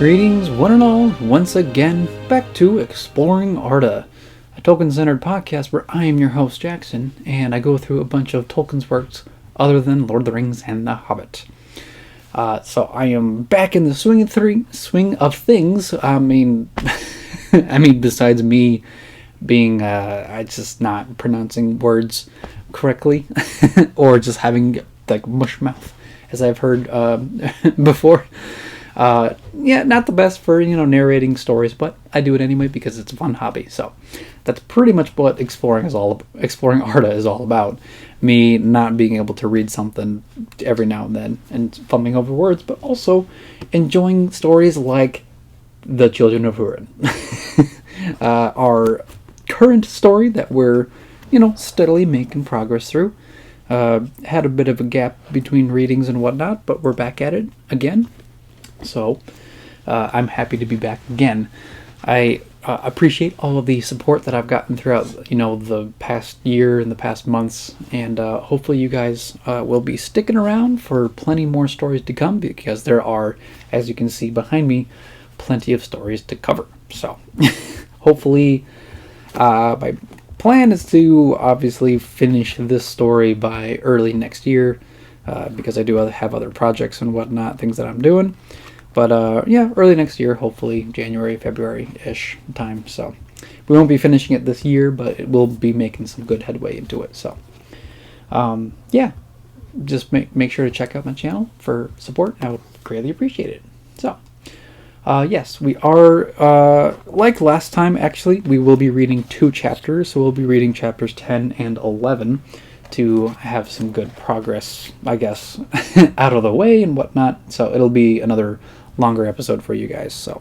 Greetings, one and all, once again, back to Exploring Arda, a Tolkien-centered podcast where I am your host, Jackson, and I go through a bunch of Tolkien's works other than Lord of the Rings and The Hobbit. So I am back in the swing of things. I mean, besides me being, just not pronouncing words correctly, or just having, like, mush mouth, as I've heard before. Not the best for, narrating stories, but I do it anyway because it's a fun hobby. So that's pretty much what exploring Arda is all about. Me not being able to read something every now and then and fumbling over words, but also enjoying stories like The Children of Húrin. Our current story that we're, steadily making progress through. Had a bit of a gap between readings and whatnot, but we're back at it again. So, I'm happy to be back again. I appreciate all of the support that I've gotten throughout, the past year and the past months, and hopefully you guys will be sticking around for plenty more stories to come, because there are, as you can see behind me, plenty of stories to cover. So, hopefully, my plan is to obviously finish this story by early next year, because I do have other projects and whatnot, things that I'm doing. But, early next year, hopefully January, February-ish time. So we won't be finishing it this year, but it will be making some good headway into it. So, just make sure to check out my channel for support. I would greatly appreciate it. So, yes, we are, like last time, actually, we will be reading 2 chapters. So we'll be reading chapters 10 and 11 to have some good progress, I guess, out of the way and whatnot. So it'll be another longer episode for you guys. So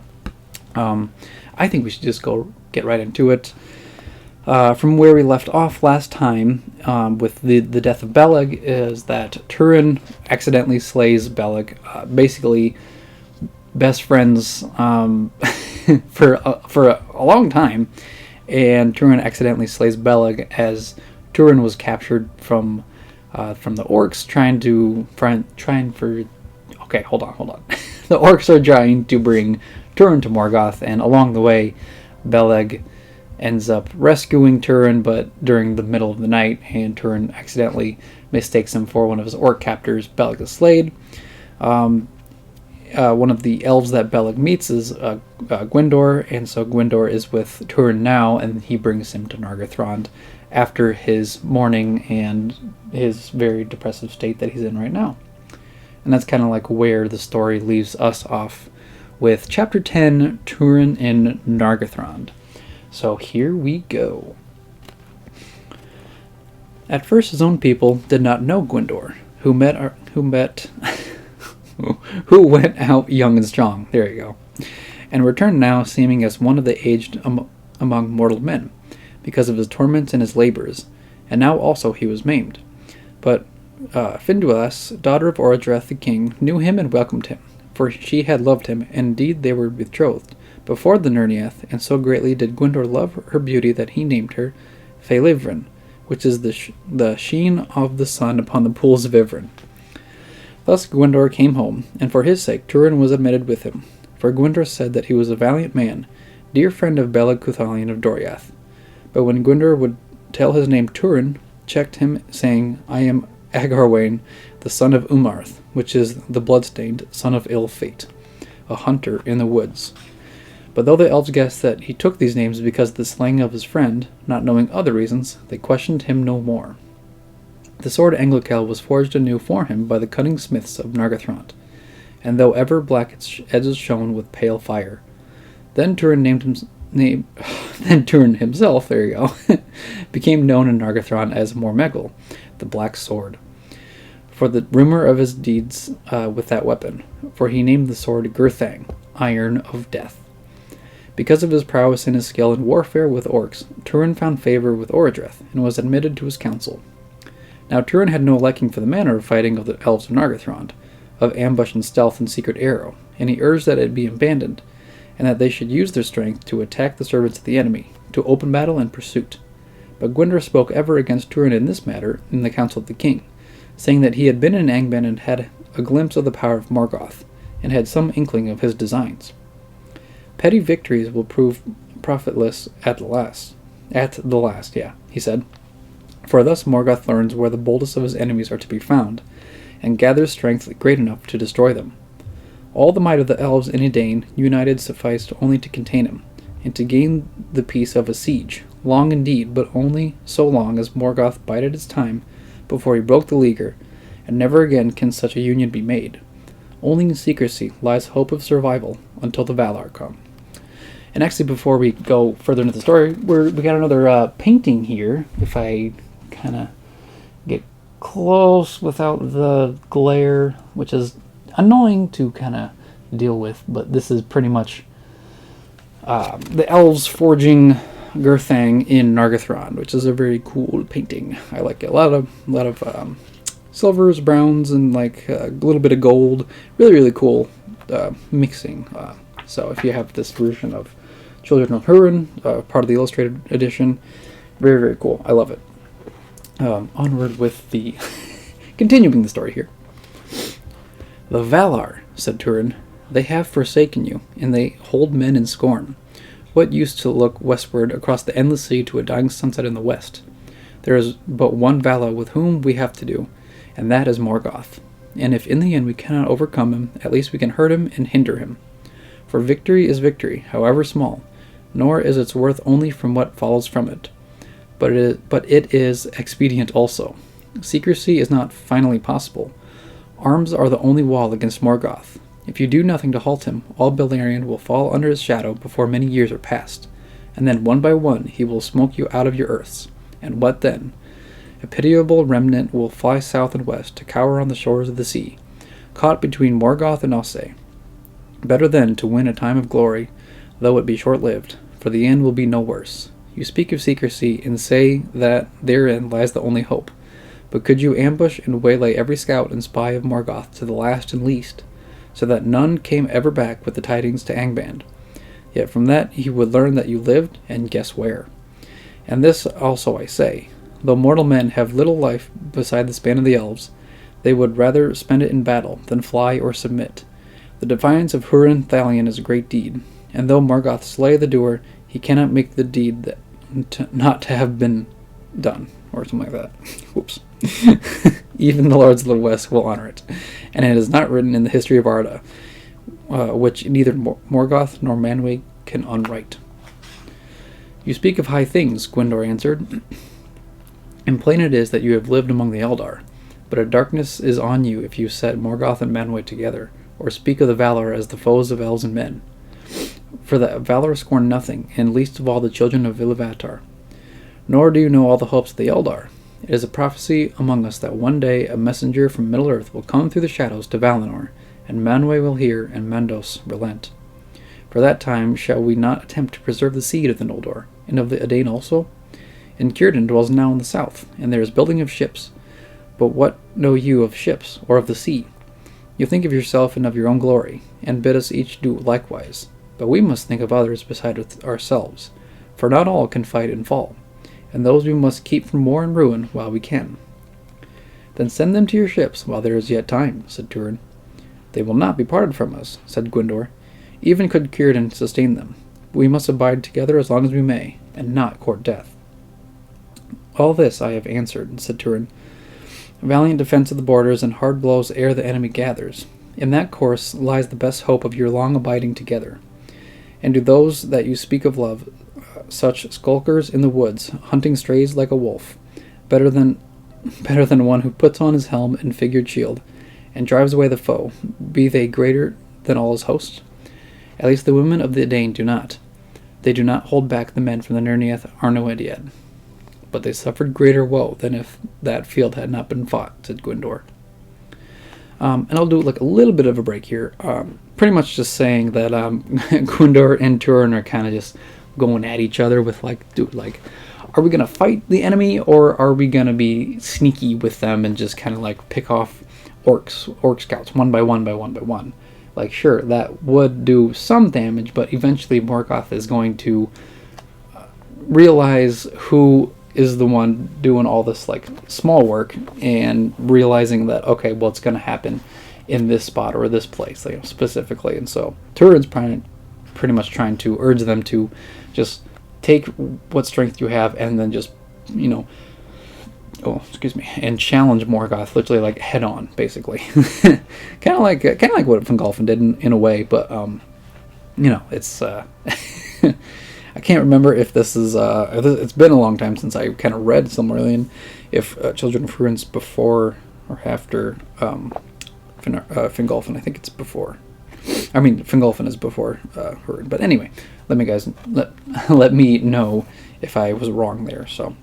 I think we should just get right into it. From where we left off last time with the death of Beleg is that Túrin accidentally slays Beleg. Basically, best friends for a long time, and Túrin accidentally slays Beleg as Túrin was captured from the Orcs hold on. The Orcs are trying to bring Túrin to Morgoth, and along the way, Beleg ends up rescuing Túrin, but during the middle of the night, and Túrin accidentally mistakes him for one of his Orc captors. Beleg is slayed. One of the elves that Beleg meets is Gwindor, and so Gwindor is with Túrin now, and he brings him to Nargathrond after his mourning and his very depressive state that he's in right now. And that's kind of like where the story leaves us off with Chapter 10, Túrin in Nargathrond. So here we go. At first his own people did not know Gwindor, who went out young and strong, there you go, and returned now seeming as one of the aged among mortal men, because of his torments and his labors, and now also he was maimed. But Finduilas, daughter of Orodreth the king, knew him and welcomed him, for she had loved him, and indeed they were betrothed, before the Nerniath, and so greatly did Gwindor love her beauty that he named her Feilivrin, which is the sheen of the sun upon the pools of Ivrin. Thus Gwindor came home, and for his sake Túrin was admitted with him, for Gwindor said that he was a valiant man, dear friend of Beleg Cuthalion of Doriath. But when Gwindor would tell his name, Túrin checked him, saying, I am Agarwain, the son of Umarth, which is the blood-stained son of ill fate, a hunter in the woods. But though the elves guessed that he took these names because of the slaying of his friend, not knowing other reasons, they questioned him no more. The sword Anglicel was forged anew for him by the cunning smiths of Nargathrond, and though ever black its edges shone with pale fire. Then Túrin Túrin himself, there you go, became known in Nargathrond as Mormegel, the Black Sword, for the rumor of his deeds with that weapon, for he named the sword Gurthang, Iron of Death. Because of his prowess and his skill in warfare with Orcs, Túrin found favor with Orodreth, and was admitted to his council. Now Túrin had no liking for the manner of fighting of the Elves of Nargathrond, of ambush and stealth and secret arrow, and he urged that it be abandoned, and that they should use their strength to attack the servants of the enemy, to open battle and pursuit. But Gwindor spoke ever against Túrin in this matter in the council of the king, saying that he had been in Angband and had a glimpse of the power of Morgoth, and had some inkling of his designs. Petty victories will prove profitless at the last. At the last, yeah, he said. For thus Morgoth learns where the boldest of his enemies are to be found, and gathers strength great enough to destroy them. All the might of the elves in Edain united sufficed only to contain him, and to gain the peace of a siege, long indeed, but only so long as Morgoth bided his time before he broke the leaguer, and never again can such a union be made. Only in secrecy lies hope of survival until the Valar come. And actually, before we go further into the story, we got another painting here. If I kind of get close without the glare, which is annoying to kind of deal with, but this is pretty much the elves forging Gurthang in Nargathrond, which is a very cool painting. I like it. A lot of silvers, browns, and like a little bit of gold. Really, really cool mixing. So if you have this version of Children of Húrin, part of the illustrated edition, very, very cool. I love it. Onward with the continuing the story here. The Valar, said Túrin, they have forsaken you, and they hold men in scorn. What use to look westward across the endless sea to a dying sunset in the west? There is but one Valar with whom we have to do, and that is Morgoth. And if in the end we cannot overcome him, at least we can hurt him and hinder him. For victory is victory, however small, nor is its worth only from what follows from it. But it is expedient also. Secrecy is not finally possible. Arms are the only wall against Morgoth. If you do nothing to halt him, all Beleriand will fall under his shadow before many years are past, and then one by one he will smoke you out of your earths. And what then? A pitiable remnant will fly south and west to cower on the shores of the sea, caught between Morgoth and Ossë. Better then to win a time of glory, though it be short-lived, for the end will be no worse. You speak of secrecy, and say that therein lies the only hope. But could you ambush and waylay every scout and spy of Morgoth to the last and least, so that none came ever back with the tidings to Angband? Yet from that he would learn that you lived, and guess where. And this also I say, though mortal men have little life beside the span of the elves, they would rather spend it in battle than fly or submit. The defiance of Húrin Thalion is a great deed, and though Morgoth slay the doer, he cannot make the deed not to have been done, or something like that. Whoops. Even the lords of the west will honor it, and it is not written in the history of Arda, which neither Morgoth nor Manwë can unwrite. You speak of high things, Gwindor answered, and plain it is that you have lived among the Eldar, but a darkness is on you if you set Morgoth and Manwë together, or speak of the Valar as the foes of elves and men. For the Valar scorn nothing, and least of all the children of Iluvatar. Nor do you know all the hopes of the Eldar. It is a prophecy among us that one day a messenger from Middle-earth will come through the shadows to Valinor, and Manwë will hear, and Mandos relent. For that time shall we not attempt to preserve the seed of the Noldor, and of the Edain also? And Círdan dwells now in the south, and there is building of ships. But what know you of ships, or of the sea? You think of yourself and of your own glory, and bid us each do likewise. But we must think of others beside ourselves, for not all can fight and fall, and those we must keep from war and ruin while we can. Then send them to your ships while there is yet time, said Túrin. They will not be parted from us, said Gwindor. Even could Círdan sustain them. We must abide together as long as we may, and not court death. All this I have answered, said Túrin. Valiant defense of the borders and hard blows ere the enemy gathers. In that course lies the best hope of your long abiding together. And to those that you speak of love, such skulkers in the woods, hunting strays like a wolf, better than one who puts on his helm and figured shield, and drives away the foe, be they greater than all his host? At least the women of the Edain do not. They do not hold back the men from the Nirnaeth Arnoediad. But they suffered greater woe than if that field had not been fought, said Gwindor. And I'll do like a little bit of a break here. Pretty much just saying that Gwindor and Túrin are kind of just going at each other with like, dude, like, are we going to fight the enemy, or are we going to be sneaky with them and just kind of like pick off orc scouts one by one? Like, sure, that would do some damage, but eventually Morgoth is going to realize who is the one doing all this like small work, and realizing that, okay, well, it's going to happen in this spot or this place, like, specifically. And so Túrin's pretty much trying to urge them to just take what strength you have and then just, and challenge Morgoth, literally like head on, basically. kind of like what Fingolfin did in a way, but it's I can't remember if this is it's been a long time since I kind of read Silmarillion, if Children of Húrin's before or after Fingolfin. I think it's before. I mean, Fingolfin is before Húrin. But anyway, let me know if I was wrong there. So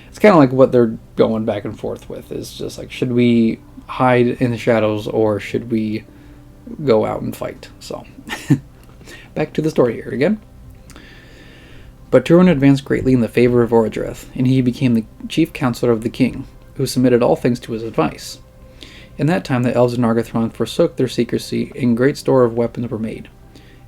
it's kind of like what they're going back and forth with. Is just like, should we hide in the shadows or should we go out and fight? So back to the story here again. But Túrin advanced greatly in the favor of Orodreth, and he became the chief counselor of the king, who submitted all things to his advice. In that time the elves of Nargathrond forsook their secrecy, and great store of weapons were made.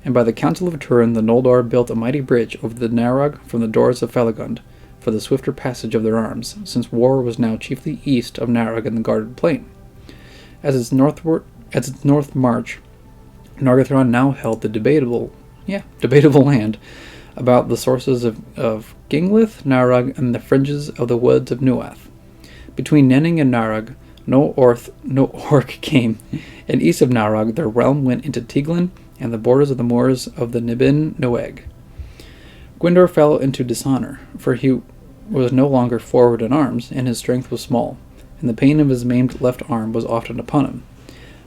And by the counsel of Túrin the Noldor built a mighty bridge over the Narog from the doors of Felagund, for the swifter passage of their arms, since war was now chiefly east of Narog in the guarded plain. As its north march, Nargathrond now held the debatable land about the sources of Ginglith, Narog, and the fringes of the woods of Nuath. Between Nenning and Narog, no orc came, and east of Narog their realm went into Tiglin and the borders of the moors of the Nibin Noeg. Gwindor fell into dishonor, for he was no longer forward in arms, and his strength was small, and the pain of his maimed left arm was often upon him.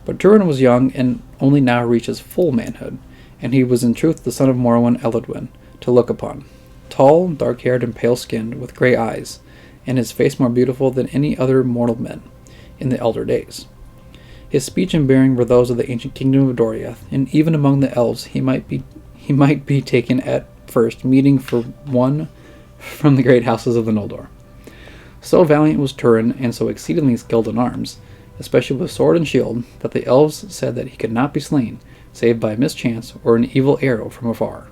But Túrin was young and only now reached his full manhood, and he was in truth the son of Morwen Eladwin, to look upon, tall, dark-haired, and pale-skinned, with grey eyes, and his face more beautiful than any other mortal men in the elder days. His speech and bearing were those of the ancient kingdom of Doriath, and even among the elves he might be taken at first meeting for one from the great houses of the Noldor. So valiant was Túrin, and so exceedingly skilled in arms, especially with sword and shield, that the elves said that he could not be slain, save by mischance or an evil arrow from afar.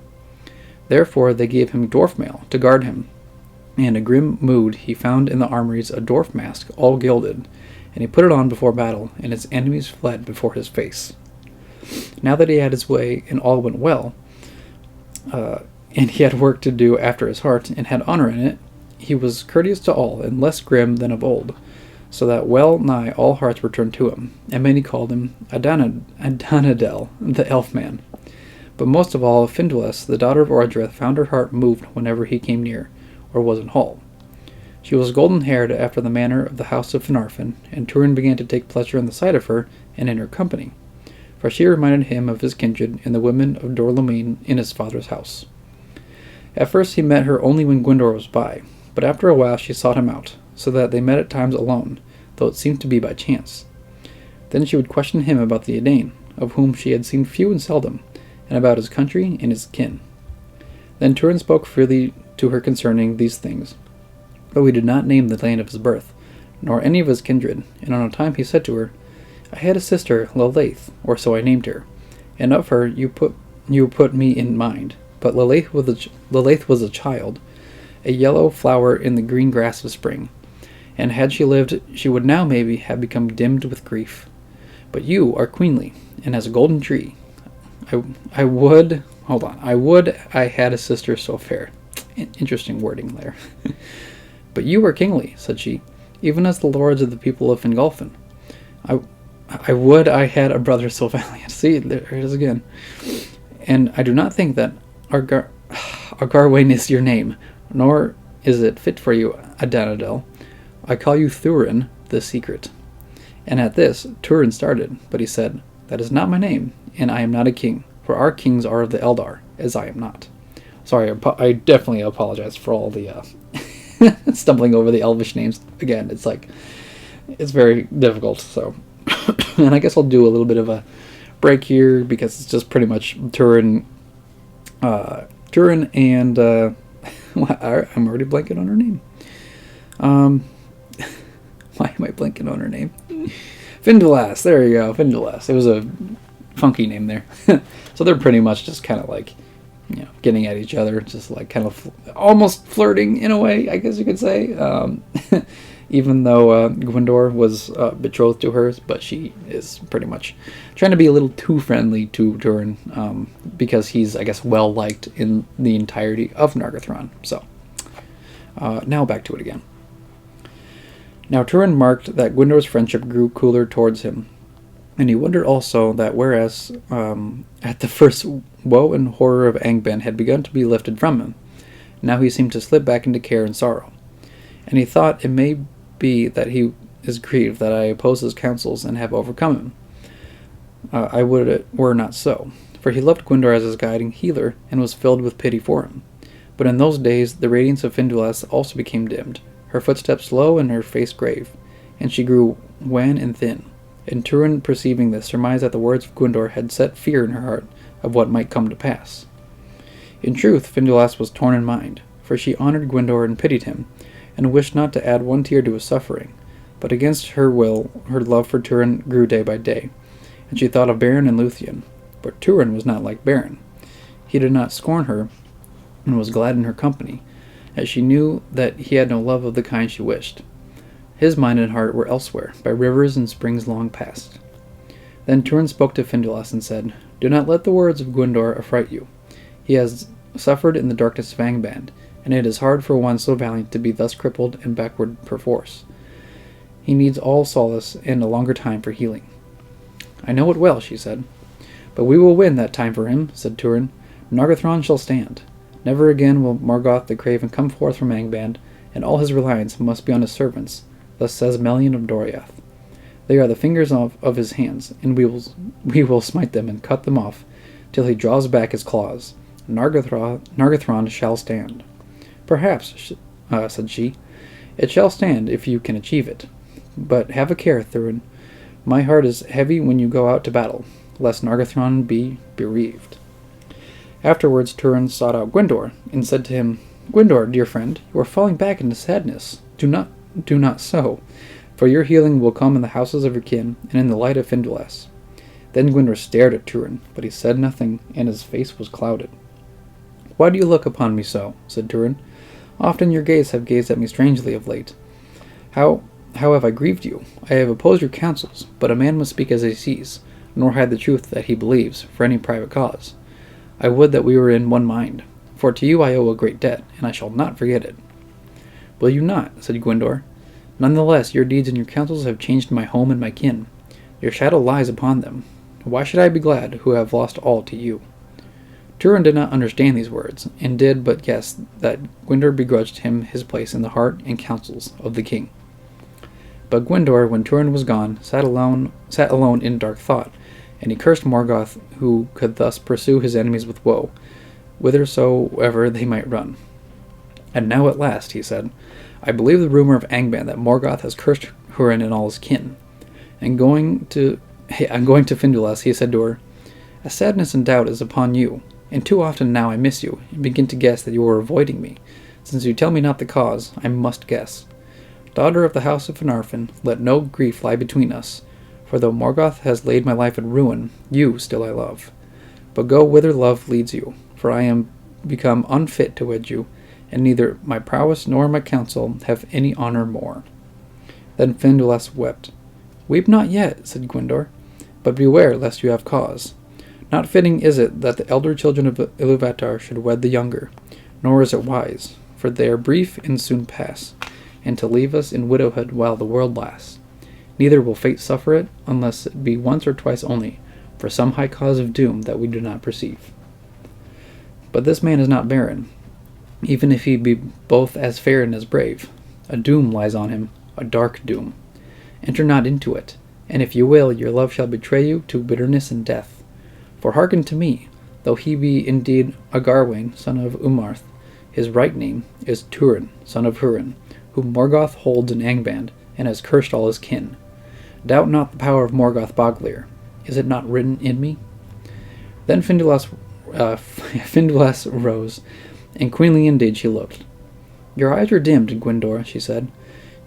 Therefore they gave him dwarf mail to guard him, and in a grim mood he found in the armories a dwarf mask all gilded, and he put it on before battle, and his enemies fled before his face. Now that he had his way and all went well, and he had work to do after his heart, and had honor in it, he was courteous to all, and less grim than of old, so that well nigh all hearts were turned to him, and many called him Adanadel, the elf-man. But most of all, Finduilas, the daughter of Orodreth, found her heart moved whenever he came near, or was in hall. She was golden-haired after the manner of the house of Finarfin, and Túrin began to take pleasure in the sight of her and in her company, for she reminded him of his kindred in the women of Dorlomin in his father's house. At first he met her only when Gwindor was by, but after a while she sought him out, so that they met at times alone, though it seemed to be by chance. Then she would question him about the Edain, of whom she had seen few and seldom, and about his country and his kin. Then Túrin spoke freely to her concerning these things, though he did not name the land of his birth, nor any of his kindred, and on a time he said to her, I had a sister, Lalaith, or so I named her, and of her you put me in mind, but Lalaith was a child, a yellow flower in the green grass of spring, and had she lived, she would now maybe have become dimmed with grief. But you are queenly, and as a golden tree. I would I had a sister so fair. Interesting wording there. But you are kingly, said she, even as the lords of the people of Fingolfin. I would I had a brother so valiant. See, there it is again. And I do not think that Argarwain is your name, nor is it fit for you, Adanadel. I call you Túrin the Secret. And at this, Túrin started, but he said, That is not my name, and I am not a king, for our kings are of the Eldar, as I am not. Sorry, I definitely apologize for all the stumbling over the Elvish names. Again, it's very difficult, so. And I guess I'll do a little bit of a break here, because it's just pretty much Túrin and, I'm already blanking on her name. Why am I blanking on her name? Finduilas, there you go, Finduilas. It was a funky name there. So they're pretty much just kind of like getting at each other, just like kind of almost flirting in a way, I guess you could say. Even though Gwindor was betrothed to her, but she is pretty much trying to be a little too friendly to Túrin, because he's, I guess, well liked in the entirety of Nargathrond. So, now back to it again. Now Túrin marked that Gwindor's friendship grew cooler towards him, and he wondered also that whereas at the first woe and horror of Angband had begun to be lifted from him, now he seemed to slip back into care and sorrow, and he thought it may be that he is grieved that I oppose his counsels and have overcome him. I would it were not so, for he loved Gwindor as his guiding healer and was filled with pity for him. But in those days the radiance of Finduilas also became dimmed, her footsteps slow and her face grave, and she grew wan and thin. And Túrin, perceiving this, surmised that the words of Gwindor had set fear in her heart of what might come to pass. In truth, Finduilas was torn in mind, for she honored Gwindor and pitied him, and wished not to add one tear to his suffering. But against her will, her love for Túrin grew day by day, and she thought of Beren and Luthien. But Túrin was not like Beren. He did not scorn her, and was glad in her company, as she knew that he had no love of the kind she wished. His mind and heart were elsewhere, by rivers and springs long past. Then Túrin spoke to Finduilas and said, "Do not let the words of Gwindor affright you. He has suffered in the darkness of Angband, and it is hard for one so valiant to be thus crippled and backward perforce. He needs all solace and a longer time for healing." "I know it well," she said. "But we will win that time for him," said Túrin. "Nargathrond shall stand. Never again will Morgoth the Craven come forth from Angband, and all his reliance must be on his servants. Thus says Melian of Doriath. They are the fingers of his hands, and we will smite them and cut them off, till he draws back his claws. Nargathrond shall stand." "Perhaps," said she, "it shall stand if you can achieve it. But have a care, Túrin. My heart is heavy when you go out to battle, lest Nargathrond be bereaved." Afterwards Túrin sought out Gwindor, and said to him, "Gwindor, dear friend, you are falling back into sadness. Do not so, for your healing will come in the houses of your kin, and in the light of Finduilas." Then Gwindor stared at Túrin, but he said nothing, and his face was clouded. "Why do you look upon me so?" said Túrin. "Often your gaze have gazed at me strangely of late. How have I grieved you? I have opposed your counsels, but a man must speak as he sees, nor hide the truth that he believes, for any private cause. I would that we were in one mind, for to you I owe a great debt, and I shall not forget it." "Will you not?" said Gwindor. "None the less, your deeds and your counsels have changed my home and my kin. Your shadow lies upon them. Why should I be glad, who have lost all to you?" Túrin did not understand these words, and did but guess that Gwindor begrudged him his place in the heart and counsels of the king. But Gwindor, when Túrin was gone, sat alone in dark thought, and he cursed Morgoth, who could thus pursue his enemies with woe, whithersoever they might run. "And now at last," he said, "I believe the rumor of Angband that Morgoth has cursed Húrin and all his kin." And going to Finduilas, he said to her, "A sadness and doubt is upon you, and too often now I miss you, and begin to guess that you are avoiding me. Since you tell me not the cause, I must guess. Daughter of the house of Finarfin, let no grief lie between us, for though Morgoth has laid my life in ruin, you still I love. But go whither love leads you, for I am become unfit to wed you, and neither my prowess nor my counsel have any honor more." Then Finduilas wept. "Weep not yet," said Gwindor, "but beware lest you have cause. Not fitting is it that the elder children of Iluvatar should wed the younger, nor is it wise, for they are brief and soon pass, and to leave us in widowhood while the world lasts. Neither will fate suffer it, unless it be once or twice only, for some high cause of doom that we do not perceive. But this man is not barren, even if he be both as fair and as brave. A doom lies on him, a dark doom. Enter not into it, and if you will, your love shall betray you to bitterness and death. For hearken to me, though he be indeed a Garwain, son of Umarth, his right name is Túrin, son of Húrin, whom Morgoth holds in Angband, and has cursed all his kin. Doubt not the power of Morgoth Boglir. Is it not written in me?" Then Finduilas rose, and queenly indeed she looked. "Your eyes are dimmed, Gwindor," she said.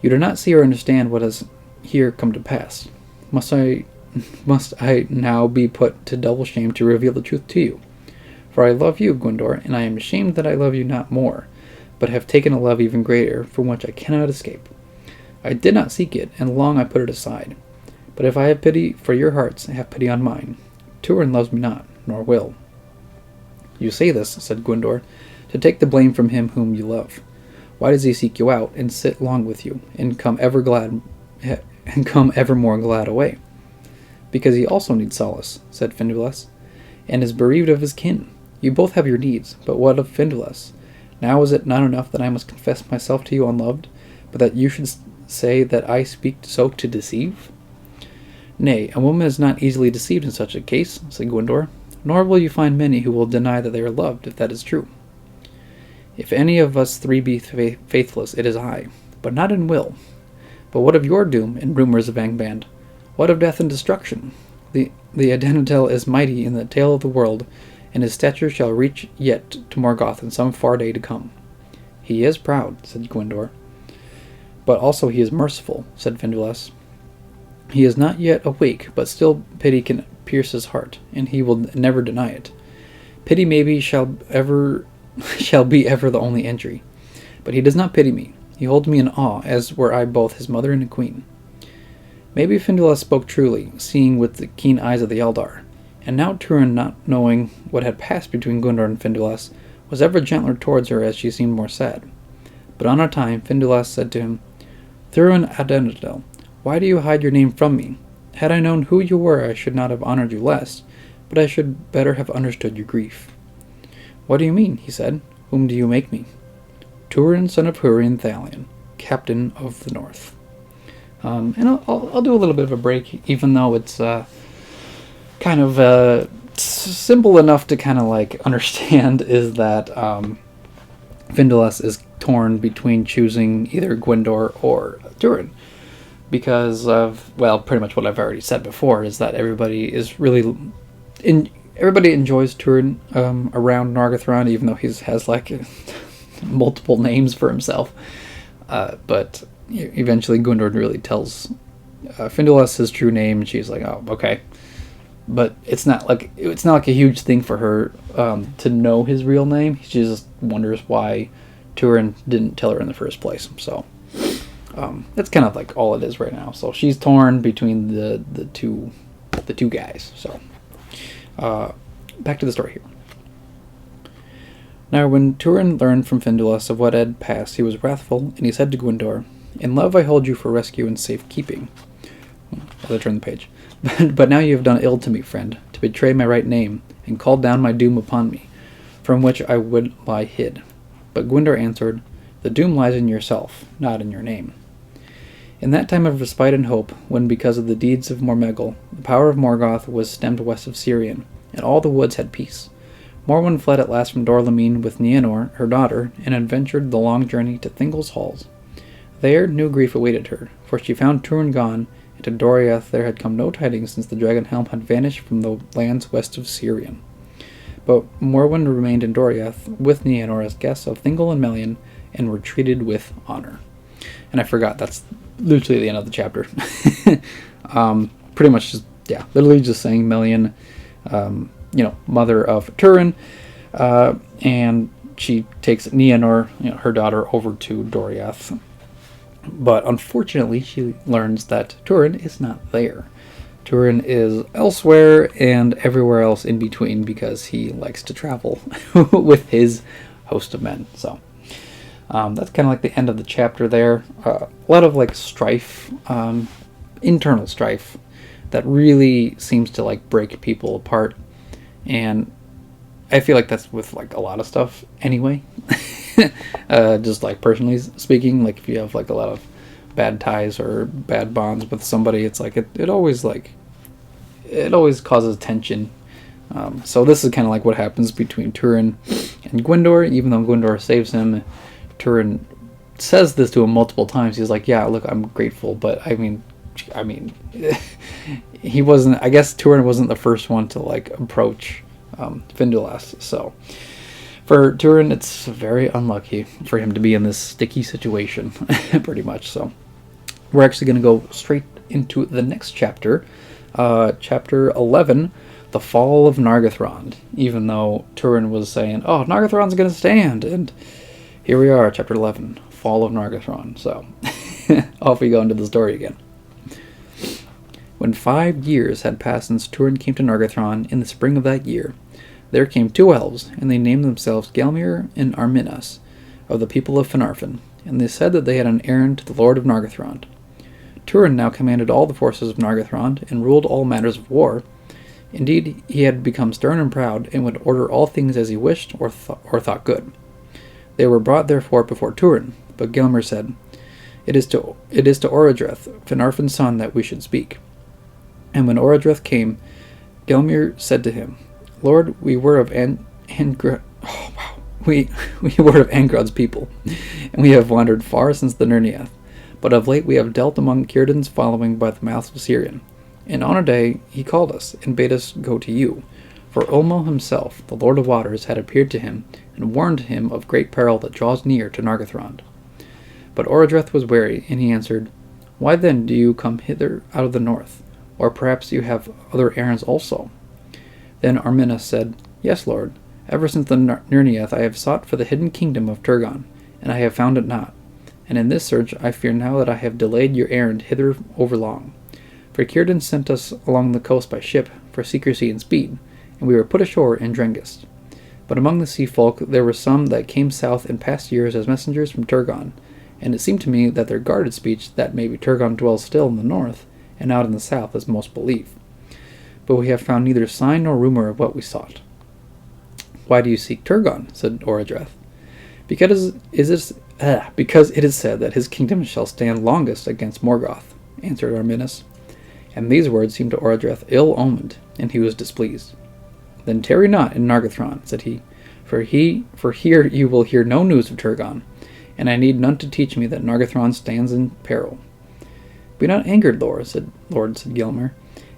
"You do not see or understand what has here come to pass. Must I now be put to double shame to reveal the truth to you? For For I love you, Gwindor, and I am ashamed that I love you not more, but have taken a love even greater, from which I cannot escape. I did not seek it, and long I put it aside. But if I have pity for your hearts, have pity on mine. Túrin loves me not, nor will. You say this, said Gwindor, to take the blame from him whom you love. Why does he seek you out, and sit long with you, and come ever more glad away? Because he also needs solace, said Finduilas, and is bereaved of his kin. You both have your needs, but what of Finduilas? Now is it not enough that I must confess myself to you unloved, but that you should say that I speak so to deceive? Nay, a woman is not easily deceived in such a case, said Gwindor, nor will you find many who will deny that they are loved, if that is true. If any of us three be faithless, it is I, but not in will. But what of your doom and rumors of Angband? What of death and destruction? The Adenitel is mighty in the tale of the world, and his stature shall reach yet to Morgoth in some far day to come. He is proud, said Gwindor. But also he is merciful, said Finduilas. He is not yet awake, but still pity can pierce his heart, and he will never deny it. Pity maybe shall be ever the only entry. But he does not pity me. He holds me in awe, as were I both his mother and a queen. Maybe Finduilas spoke truly, seeing with the keen eyes of the Eldar. And now Túrin, not knowing what had passed between Gwindor and Finduilas, was ever gentler towards her as she seemed more sad. But on a time Finduilas said to him, Túrin Adenitel, why do you hide your name from me? Had I known who you were, I should not have honored you less, but I should better have understood your grief. What do you mean? He said. Whom do you make me? Túrin, son of Húrin Thalion, captain of the north. And I'll do a little bit of a break, even though it's kind of simple enough to kind of like understand, is that Finduilas is torn between choosing either Gwindor or Túrin. Because of, well, pretty much what I've already said before, is that everybody is really... everybody enjoys Túrin around Nargathrond, even though he has like multiple names for himself. But eventually Gwindor really tells Finduilas his true name, and she's like, oh, okay. But it's not like a huge thing for her to know his real name. She just wonders why Túrin didn't tell her in the first place. So that's kind of like all it is right now. So she's torn between the two guys. So back to the story here. Now when Túrin learned from Finduilas of what had passed, he was wrathful, and he said to Gwindor, in love I hold you for rescue and safe keeping. I'll turn the page. But now you have done ill to me, friend, to betray my right name, and called down my doom upon me, from which I would lie hid. But Gwindor answered, the doom lies in yourself, not in your name. In that time of respite and hope, when because of the deeds of Mormegel, the power of Morgoth was stemmed west of Sirion, and all the woods had peace, Morwen fled at last from Dorlamine with Nienor, her daughter, and adventured the long journey to Thingol's halls. There new grief awaited her, for she found Túrin gone, and to Doriath there had come no tidings since the dragon helm had vanished from the lands west of Sirion. But Morwen remained in Doriath with Nienor as guests of Thingol and Melian, and were treated with honor. And I forgot, that's literally the end of the chapter. Pretty much just, yeah, literally just saying Melian, mother of Túrin, and she takes Nienor, her daughter, over to Doriath. But unfortunately, she learns that Túrin is not there. Túrin is elsewhere and everywhere else in between because he likes to travel with his host of men. So that's kind of like the end of the chapter there. A lot of like strife, internal strife, that really seems to like break people apart. And I feel like that's with like a lot of stuff anyway. Just like personally speaking, like if you have like a lot of bad ties or bad bonds with somebody, it's like it always causes tension. So this is kind of like what happens between Túrin and Gwindor. Even though Gwindor saves him, Túrin says this to him multiple times. He's like, yeah, look, I'm grateful, but I mean he wasn't, I guess Túrin wasn't the first one to like approach Finduilas. So for Túrin, it's very unlucky for him to be in this sticky situation, pretty much. So we're actually going to go straight into the next chapter, chapter 11, the fall of Nargathrond, even though Túrin was saying, oh, Nargathrond's going to stand, and here we are, chapter 11, fall of Nargathrond. So, off we go into the story again. When 5 years had passed since Túrin came to Nargathrond in the spring of that year, there came 2 elves, and they named themselves Gelmir and Arminas, of the people of Finarfin, and they said that they had an errand to the Lord of Nargathrond. Túrin now commanded all the forces of Nargathrond, and ruled all matters of war. Indeed, he had become stern and proud, and would order all things as he wished or thought good. They were brought therefore before Túrin, but Gelmir said, It is to Orodreth, Finarfin's son, that we should speak. And when Orodreth came, Gelmir said to him, Lord, we were of we were of Angrod's people, and we have wandered far since the Nerniath, but of late we have dealt among Círdan's following by the mouth of Cirion. And on a day he called us, and bade us go to you, for Ulmo himself, the Lord of Waters, had appeared to him, and warned him of great peril that draws near to Nargathrond. But Orodreth was wary, and he answered, Why then do you come hither out of the north? Or perhaps you have other errands also? Then Arminas said, Yes, Lord. Ever since the Nerniath I have sought for the hidden kingdom of Turgon, and I have found it not. And in this search I fear now that I have delayed your errand hither overlong. For Círdan sent us along the coast by ship, for secrecy and speed, and we were put ashore in Drengist. But among the sea folk there were some that came south in past years as messengers from Turgon, and it seemed to me that their guarded speech that maybe Turgon dwells still in the north, and out in the south, is most belief. But we have found neither sign nor rumor of what we sought. Why do you seek Turgon? Said Orodreth. Because it is said that his kingdom shall stand longest against Morgoth, answered Arminas. And these words seemed to Orodreth ill-omened, and he was displeased. Then tarry not in Nargathrond, said he, for here you will hear no news of Turgon, and I need none to teach me that Nargathrond stands in peril. Be not angered, Lord, said Gelmir,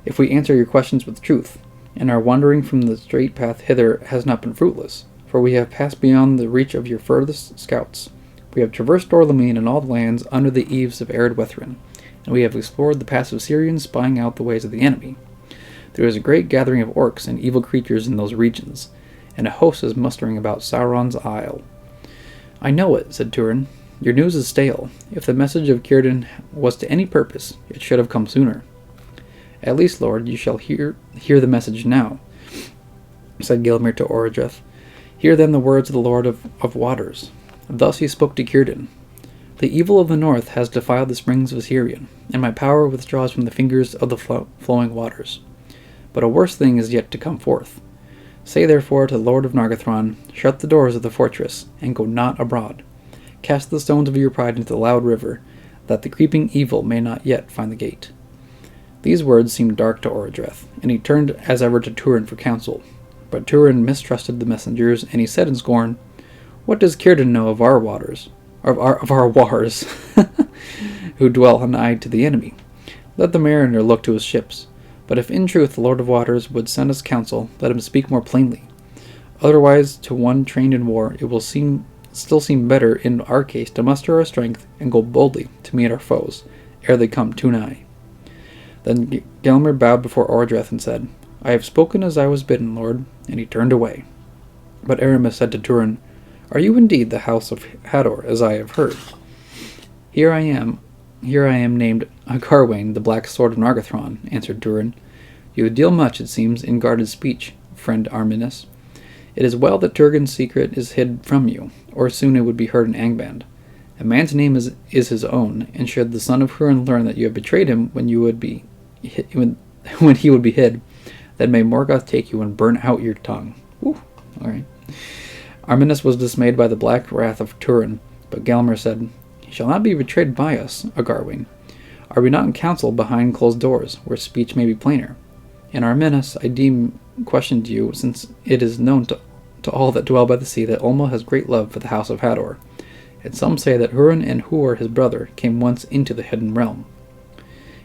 if we answer your questions with truth, and our wandering from the straight path hither has not been fruitless, for we have passed beyond the reach of your furthest scouts. We have traversed Dorlamine and all the lands under the eaves of arid Wethrin, and we have explored the pass of Cirion, spying out the ways of the enemy. There is a great gathering of orcs and evil creatures in those regions, and a host is mustering about Sauron's Isle. I know it, said Túrin. Your news is stale. If the message of Círdan was to any purpose, it should have come sooner. At least, Lord, you shall hear the message now, said Gelmir to Orodreth. Hear then the words of the Lord of Waters. Thus he spoke to Círdan. The evil of the north has defiled the springs of Cirion, and my power withdraws from the fingers of the flowing waters. But a worse thing is yet to come forth. Say therefore to the Lord of Nargathrond, shut the doors of the fortress, and go not abroad. Cast the stones of your pride into the loud river, that the creeping evil may not yet find the gate. These words seemed dark to Orodreth, and he turned as ever to Túrin for counsel. But Túrin mistrusted the messengers, and he said in scorn, What does Círdan know of our waters, of our wars, who dwell nigh to the enemy? Let the mariner look to his ships. But if in truth the Lord of Waters would send us counsel, let him speak more plainly. Otherwise, to one trained in war, it will still seem better in our case to muster our strength and go boldly to meet our foes, ere they come too nigh. Then Gelmir bowed before Orodreth and said, I have spoken as I was bidden, Lord, and he turned away. But Aramis said to Túrin, Are you indeed the house of Hador, as I have heard? Here I am named Garwain, the Black Sword of Nargathrond, answered Túrin. You deal much, it seems, in guarded speech, friend Arminas. It is well that Turgon's secret is hid from you, or soon it would be heard in Angband. A man's name is his own, and should the son of Húrin learn that you have betrayed him when he would be hid, then may Morgoth take you and burn out your tongue. Whew. All right. Arminas was dismayed by the black wrath of Túrin, but Gelmir said, He shall not be betrayed by us, Garwain. Are we not in council behind closed doors, where speech may be plainer? And Arminas, I deem, questioned you, since it is known to all that dwell by the sea that Ulmo has great love for the house of Hador, and some say that Húrin and Húr, his brother, came once into the hidden realm.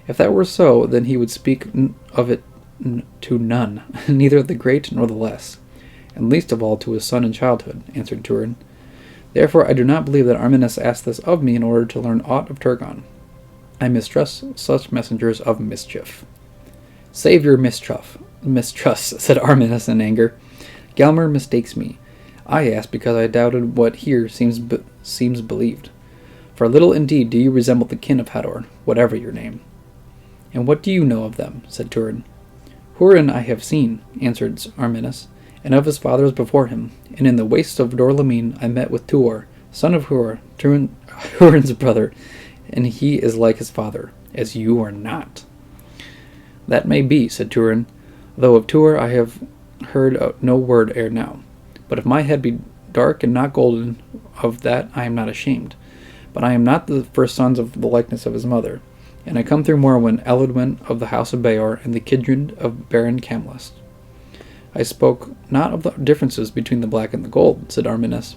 If that were so, then he would speak of it to none, neither the great nor the less, and least of all to his son in childhood, answered Túrin. Therefore I do not believe that Arminas asked this of me in order to learn aught of Turgon. I mistrust such messengers of mischief. Save your mistrust, mistrust, said Arminus in anger. Gelmir mistakes me. I ask because I doubted what here seems believed. For little indeed do you resemble the kin of Hador, whatever your name. And what do you know of them? Said Túrin. Húrin I have seen, answered Arminus, and of his fathers before him, and in the wastes of Dor-lómin I met with Tuor, son of Húrin's brother, and he is like his father, as you are not. That may be, said Túrin, though of Tuor I have heard no word ere now. But if my head be dark and not golden, of that I am not ashamed. But I am not the first sons of the likeness of his mother, and I come through Morwen Eladwin of the house of Beor and the kindred of Baron Camlist. I spoke not of the differences between the black and the gold, said Arminus,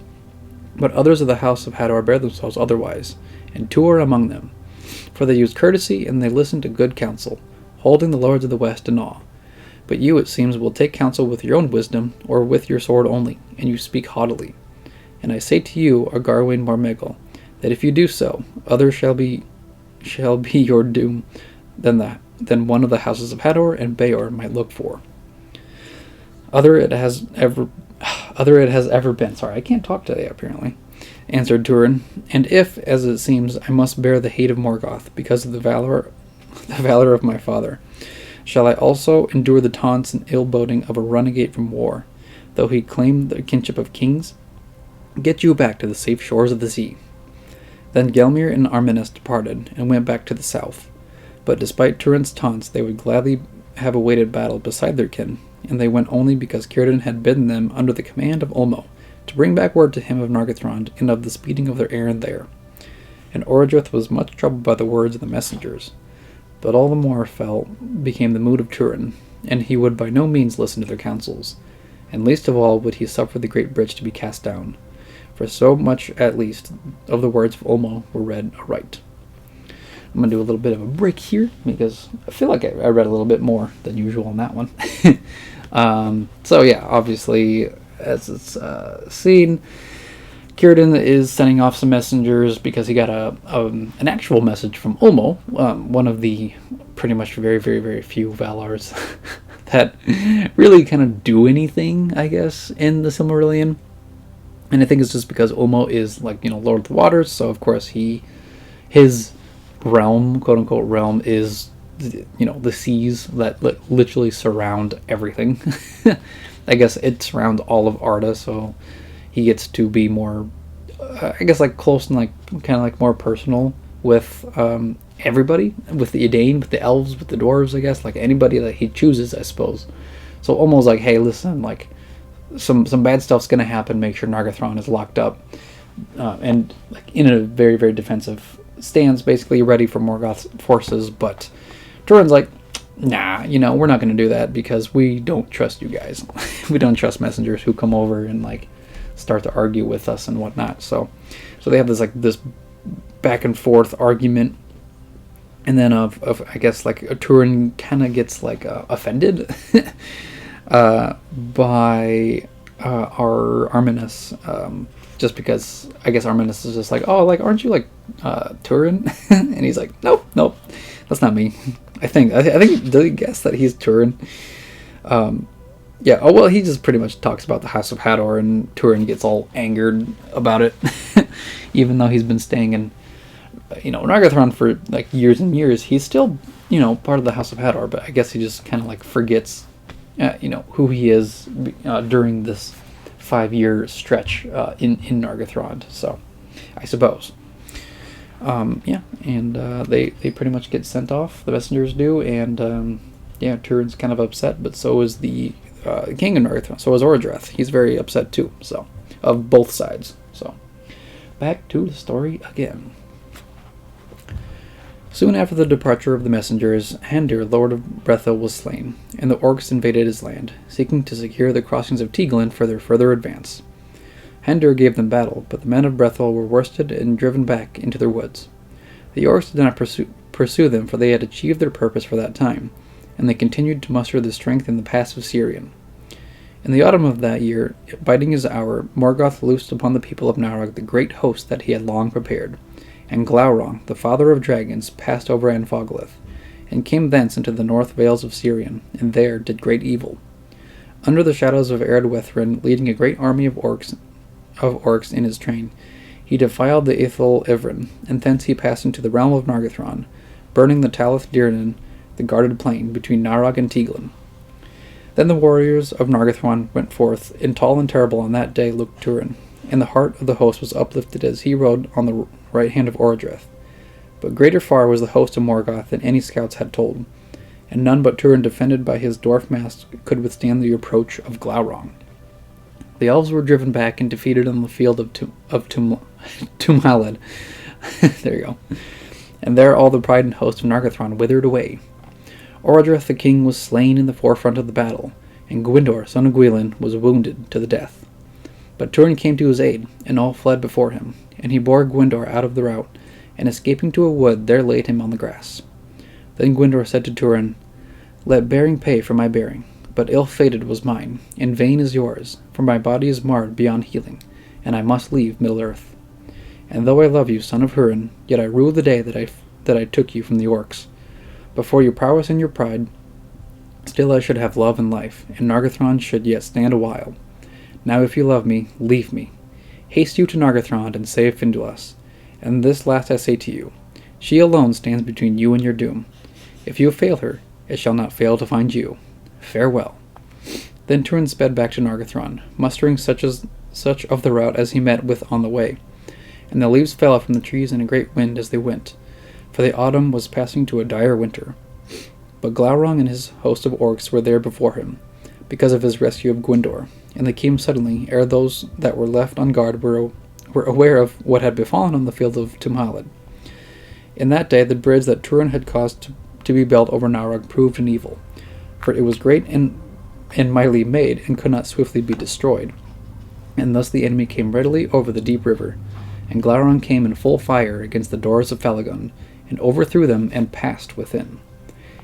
but others of the house of Hador bear themselves otherwise, and Tuor among them. For they use courtesy and they listen to good counsel, holding the lords of the west in awe. But you, it seems, will take counsel with your own wisdom, or with your sword only, and you speak haughtily. And I say to you, Agarwin Marmegel, that if you do so, others shall be your doom than one of the houses of Hador and Beor might look for. Other it has ever been. Sorry, I can't talk today, apparently, answered Túrin. And if, as it seems, I must bear the hate of Morgoth because of the valor of my father, shall I also endure the taunts and ill-boding of a renegade from war, though he claimed the kinship of kings? Get you back to the safe shores of the sea. Then Gelmir and Arminus departed, and went back to the south. But despite Túrin's taunts, they would gladly have awaited battle beside their kin, and they went only because Círdan had bidden them, under the command of Ulmo, to bring back word to him of Nargathrond, and of the speeding of their errand there. And Orodreth was much troubled by the words of the messengers. But all the more became the mood of Túrin, and he would by no means listen to their counsels, and least of all would he suffer the great bridge to be cast down. For so much, at least, of the words of Ulmo were read aright. I'm going to do a little bit of a break here, because I feel like I read a little bit more than usual on that one. So yeah, obviously, as it's seen, Círdan is sending off some messengers because he got an actual message from Ulmo, one of the pretty much very, very, very few Valars that really kind of do anything, I guess, in the Silmarillion. And I think it's just because Ulmo is, like, Lord of the Waters, so of course his realm, quote-unquote realm, is, the seas that literally surround everything. I guess it surrounds all of Arda, so he gets to be more, I guess, like, close and, like, kind of, like, more personal with everybody, with the Edain, with the Elves, with the Dwarves, I guess, like, anybody that he chooses, I suppose. So almost like, hey, listen, like, some bad stuff's gonna happen. Make sure Nargathrond is locked up, and like in a very, very defensive stance, basically ready for Morgoth's forces. But Túrin's like, nah, we're not gonna do that because we don't trust you guys. We don't trust messengers who come over and like start to argue with us and whatnot. So they have this back and forth argument, and then of I guess like Túrin kind of gets like offended. By our Arminus, just because I guess Arminus is just like, oh, like, aren't you like Túrin? And he's like, nope, that's not me. I think does he guess that he's Túrin? Yeah. Oh well, he just pretty much talks about the House of Hador, and Túrin gets all angered about it, even though he's been staying in Nargathrond for like years and years. He's still part of the House of Hador, but I guess he just kind of like forgets. Who he is during this 5-year stretch in Nargathrond. So, I suppose. Yeah, and they pretty much get sent off. The messengers do, and yeah, Túrin's kind of upset, but so is the king of Nargathrond. So is Orodreth. He's very upset too. So, of both sides. So, back to the story again. Soon after the departure of the messengers, Handir, Lord of Brethil, was slain, and the Orcs invaded his land, seeking to secure the crossings of Tieglin for their further advance. Handir gave them battle, but the men of Brethil were worsted and driven back into their woods. The Orcs did not pursue them, for they had achieved their purpose for that time, and they continued to muster their strength in the pass of Sirion. In the autumn of that year, biding his hour, Morgoth loosed upon the people of Narog the great host that he had long prepared, and Glaurung, the father of dragons, passed over Anfogolith, and came thence into the north vales of Sirion, and there did great evil. Under the shadows of Nargathrond, leading a great army of orcs in his train, he defiled the Ithil Ivrin, and thence he passed into the realm of Nargathrond, burning the Talith Dirnan, the guarded plain between Narog and Teglin. Then the warriors of Nargathrond went forth, and tall and terrible on that day looked Túrin, and the heart of the host was uplifted as he rode on the right hand of Orodreth. But greater far was the host of Morgoth than any scouts had told, and none but Túrin, defended by his dwarf mask, could withstand the approach of Glaurung. The elves were driven back and defeated on the field of Tumhalad. There you go. And there all the pride and host of Nargathrond withered away. Orodreth the king was slain in the forefront of the battle, and Gwindor, son of Gwilyn, was wounded to the death. But Túrin came to his aid, and all fled before him, and he bore Gwindor out of the rout, and escaping to a wood, there laid him on the grass. Then Gwindor said to Túrin, "Let bearing pay for my bearing, but ill-fated was mine, and vain is yours, for my body is marred beyond healing, and I must leave Middle-earth. And though I love you, son of Húrin, yet I rue the day that I took you from the Orcs. But for your prowess and your pride, still I should have love and life, and Nargathrond should yet stand a while. Now if you love me, leave me. Haste you to Nargathrond and save Finduilas. And this last I say to you, she alone stands between you and your doom. If you fail her, it shall not fail to find you. Farewell." Then Túrin sped back to Nargathrond, mustering such of the rout as he met with on the way. And the leaves fell from the trees in a great wind as they went, for the autumn was passing to a dire winter. But Glaurung and his host of orcs were there before him, because of his rescue of Gwindor, and they came suddenly, ere those that were left on guard were aware of what had befallen on the field of Tumhalad. In that day the bridge that Túrin had caused to be built over Narog proved an evil, for it was great and mightily made, and could not swiftly be destroyed. And thus the enemy came readily over the deep river, and Glaurung came in full fire against the doors of Felagund, and overthrew them, and passed within.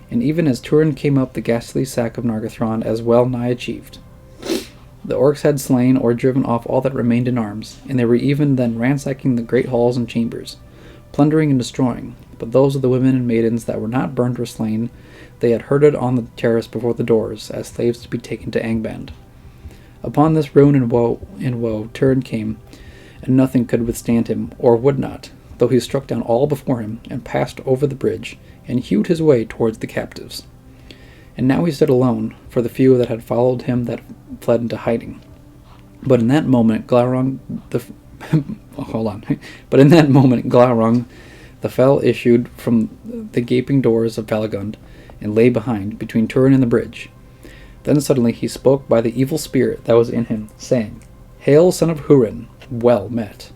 And even as Túrin came up, the ghastly sack of Nargathrond as well nigh achieved. The orcs had slain or driven off all that remained in arms, and they were even then ransacking the great halls and chambers, plundering and destroying. But those of the women and maidens that were not burned or slain, they had herded on the terrace before the doors, as slaves to be taken to Angband. Upon this ruin and woe Túrin came, and nothing could withstand him, or would not, though he struck down all before him, and passed over the bridge, and hewed his way towards the captives. And now he stood alone, for the few that had followed him that fled into hiding. But in that moment Glaurung the fell issued from the gaping doors of Felagund, and lay behind, between Túrin and the bridge. Then suddenly he spoke by the evil spirit that was in him, saying, "Hail, son of Húrin, well met."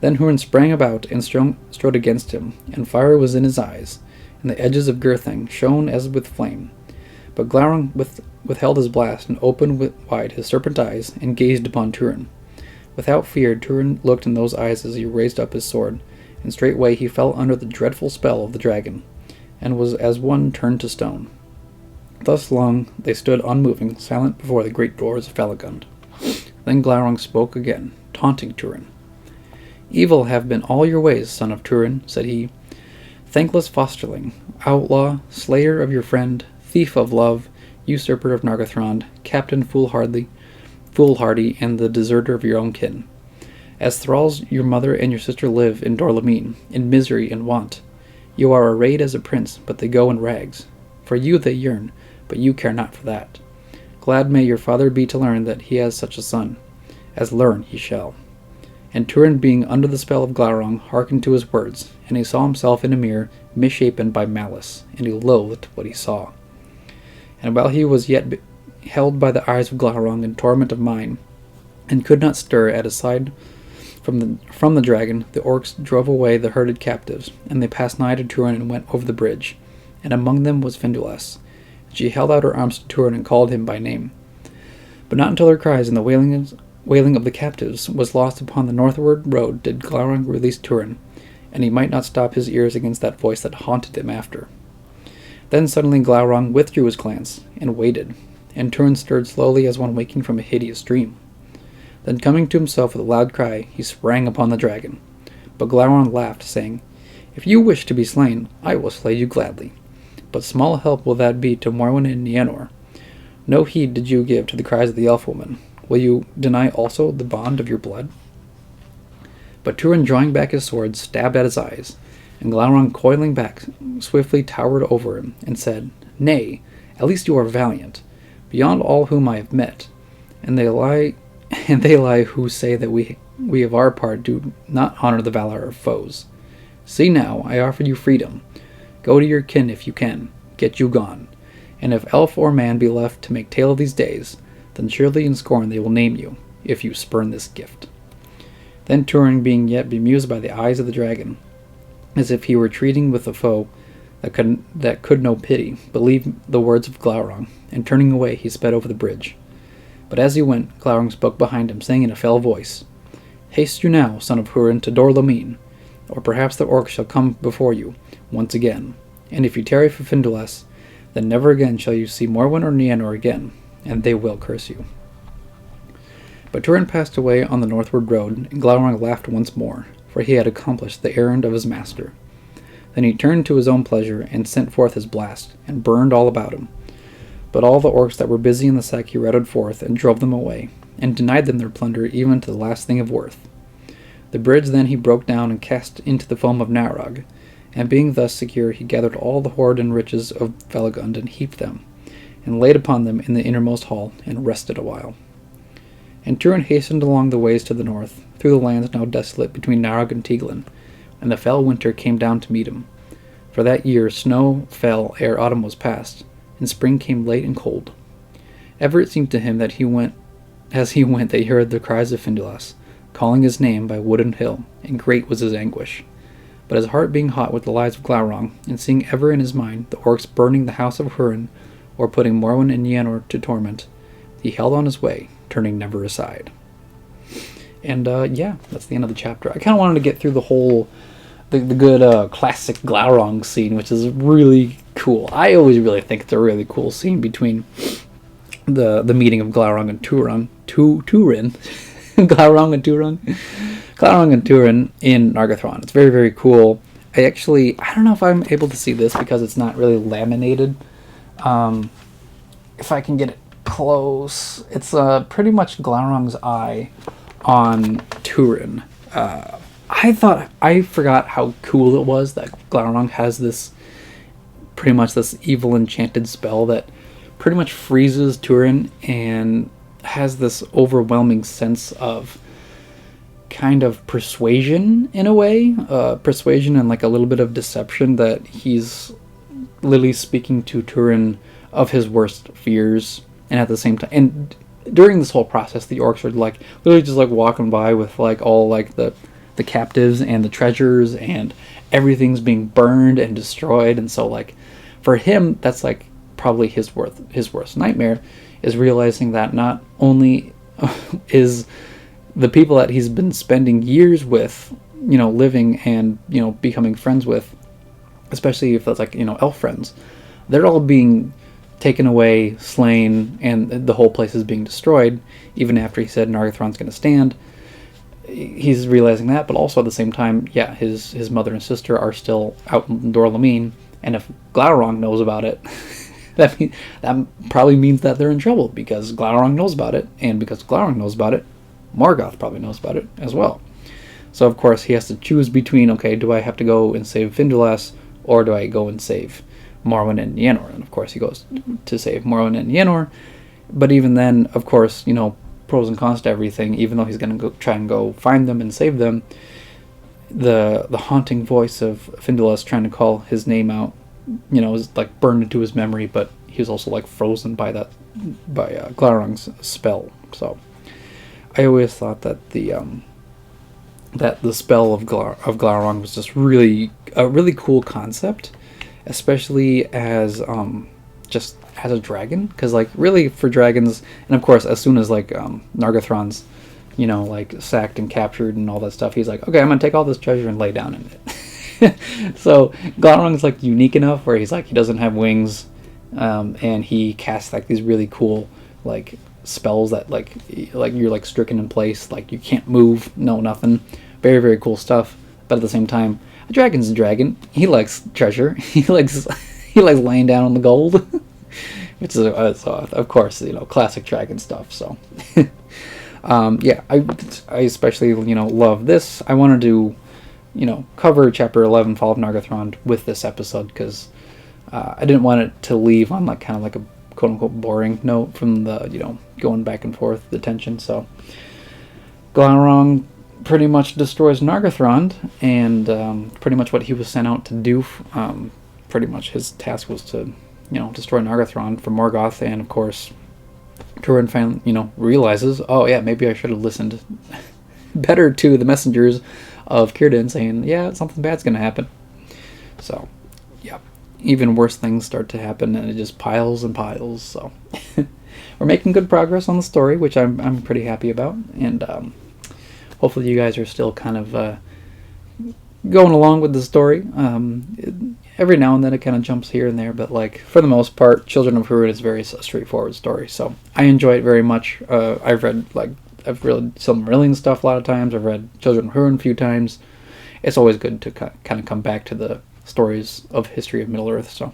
Then Húrin sprang about and strode against him, and fire was in his eyes, and the edges of Girthing shone as with flame. But Glaurung withheld his blast, and opened wide his serpent eyes, and gazed upon Túrin. Without fear Túrin looked in those eyes as he raised up his sword, and straightway he fell under the dreadful spell of the dragon, and was as one turned to stone. Thus long they stood unmoving, silent before the great doors of Felagund. Then Glaurung spoke again, taunting Túrin. "Evil have been all your ways, son of Túrin," said he. "Thankless fosterling, outlaw, slayer of your friend, thief of love, usurper of Nargathrond, captain foolhardy, and the deserter of your own kin. As thralls your mother and your sister live in Dorlamine, in misery and want. You are arrayed as a prince, but they go in rags. For you they yearn, but you care not for that. Glad may your father be to learn that he has such a son, as learn he shall." And Túrin, being under the spell of Glaurung, hearkened to his words, and he saw himself in a mirror misshapen by malice, and he loathed what he saw. And while he was yet held by the eyes of Glaurung in torment of mind, and could not stir at his side from the dragon, the orcs drove away the herded captives, and they passed nigh to Túrin and went over the bridge, and among them was Finduilas. She held out her arms to Túrin and called him by name. But not until her cries and the wailing of the captives was lost upon the northward road did Glaurung release Túrin, and he might not stop his ears against that voice that haunted him after. Then suddenly Glaurung withdrew his glance, and waited, and Túrin stirred slowly as one waking from a hideous dream. Then coming to himself with a loud cry, he sprang upon the dragon. But Glaurung laughed, saying, "If you wish to be slain, I will slay you gladly. but small help will that be to Morwen and Nienor. No heed did you give to the cries of the elf woman. Will you deny also the bond of your blood? But Túrin, drawing back his sword, stabbed at his eyes, and Glaurung, coiling back, swiftly towered over him, and said, Nay, at least you are valiant, beyond all whom I have met, and they lie who say that we of our part do not honor the valor of foes. See now, I offer you freedom. Go to your kin if you can, get you gone, and if elf or man be left to make tale of these days, then surely in scorn they will name you, if you spurn this gift. Then Túrin, being yet bemused by the eyes of the dragon, as if he were treating with a foe that could no pity, believed the words of Glaurung, and turning away he sped over the bridge. But as he went, Glaurung spoke behind him, saying in a fell voice, Haste you now, son of Húrin, to Dor Lómin, or perhaps the Orcs shall come before you once again, and if you tarry for Finduilas, then never again shall you see Morwen or Nienor again, and they will curse you. But Túrin passed away on the northward road, and Glaurung laughed once more, for he had accomplished the errand of his master. Then he turned to his own pleasure, and sent forth his blast, and burned all about him. But all the Orcs that were busy in the sack he routed forth, and drove them away, and denied them their plunder even to the last thing of worth. The bridge then he broke down, and cast into the foam of Narog, and being thus secure, he gathered all the hoard and riches of Velegund, and heaped them, and laid upon them in the innermost hall, and rested awhile. And Túrin hastened along the ways to the north, through the lands now desolate between Narog and Teglin, and the fell winter came down to meet him. For that year snow fell ere autumn was past, and spring came late and cold. Ever it seemed to him that as he went that he heard the cries of Finduilas, calling his name by wood and hill, and great was his anguish. But his heart being hot with the lies of Glaurung, and seeing ever in his mind the Orcs burning the house of Húrin, or putting Morwen and Nienor to torment, he held on his way, turning never aside. And yeah, that's the end of the chapter. I kind of wanted to get through the whole, the good classic Glaurung scene, which is really cool. I always really think it's a really cool scene between the meeting of Glaurung and Túrin, Glaurung and Túrin in Nargathrond. It's very, very cool. I don't know if I'm able to see this because it's not really laminated. If I can get it close, it's pretty much Glaurung's eye on Túrin. I forgot how cool it was that Glaurung has this evil enchanted spell that pretty much freezes Túrin and has this overwhelming sense of kind of persuasion in a way, persuasion and like a little bit of deception, that he's literally speaking to Túrin of his worst fears. And at the same time, and during this whole process, the Orcs are like literally just like walking by with like all like the captives and the treasures, and everything's being burned and destroyed. And so like for him, that's like probably his worst nightmare, is realizing that not only is the people that he's been spending years with, living and becoming friends with, especially if that's like elf friends, they're all being taken away, slain, and the whole place is being destroyed, even after he said Nargathrond's going to stand. He's realizing that, but also at the same time, yeah, his mother and sister are still out in Dor Lómin, and if Glaurung knows about it, that probably means that they're in trouble, because Glaurung knows about it, and because Glaurung knows about it, Morgoth probably knows about it as well. So of course he has to choose between, okay, do I have to go and save Finduilas, or do I go and save Morwen and Nienor? And of course he goes to save Morwen and Nienor, but even then, of course, pros and cons to everything. Even though he's going to try and go find them and save them, the haunting voice of Finduilas trying to call his name out, is like burned into his memory, but he was also like frozen by Glaurung's spell. So I always thought that the spell of Glaurung was just really a really cool concept, especially as just as a dragon, because like really for dragons, and of course as soon as like Nargathrond's like sacked and captured and all that stuff, he's like, okay, I'm gonna take all this treasure and lay down in it. So Glaurung's like unique enough where he's like, he doesn't have wings, and he casts like these really cool like spells that like you're like stricken in place, like you can't move, no nothing. Very, very cool stuff. But at the same time, a dragon's a dragon. He likes treasure. He likes he likes laying down on the gold, which is of course classic dragon stuff. So yeah, I especially love this. I wanted to cover chapter 11, Fall of Nargathrond, with this episode because I didn't want it to leave on like kind of like a quote unquote boring note from the going back and forth, the tension. So Glaurung pretty much destroys Nargathrond, and pretty much what he was sent out to do. Pretty much his task was to destroy Nargathrond for Morgoth, and of course Túrin realizes, oh yeah, maybe I should have listened better to the messengers of Círdan saying, yeah, something bad's gonna happen. So yeah, even worse things start to happen, and it just piles and piles. So we're making good progress on the story, which I'm pretty happy about, and hopefully you guys are still kind of going along with the story. Every now and then it kind of jumps here and there, but like for the most part, Children of Húrin is very straightforward story. So I enjoy it very much. I've read Silmarillion stuff a lot of times. I've read Children of Húrin a few times. It's always good to kind of come back to the stories of history of Middle Earth. So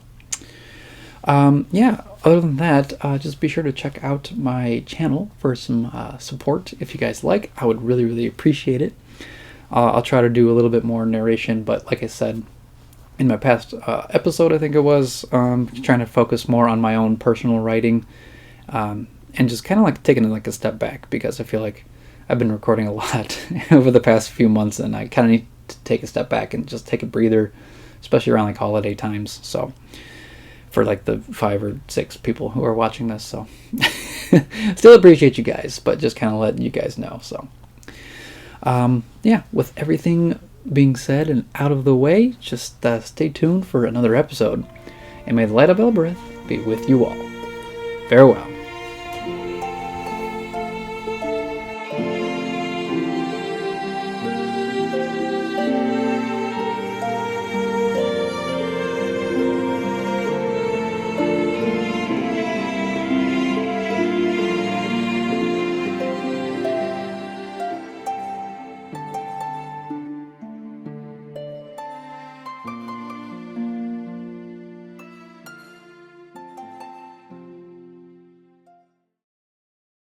yeah, other than that, just be sure to check out my channel for some support if you guys like. I would really, really appreciate it. I'll try to do a little bit more narration, but like I said in my past episode, I think it was, trying to focus more on my own personal writing, and just kind of like taking like a step back, because I feel like I've been recording a lot over the past few months, and I kind of need to take a step back and just take a breather, especially around like holiday times. So for like the 5 or 6 people who are watching this, so still appreciate you guys, but just kind of letting you guys know. So yeah, with everything being said and out of the way, just stay tuned for another episode, and may the light of Elbereth be with you all. Farewell.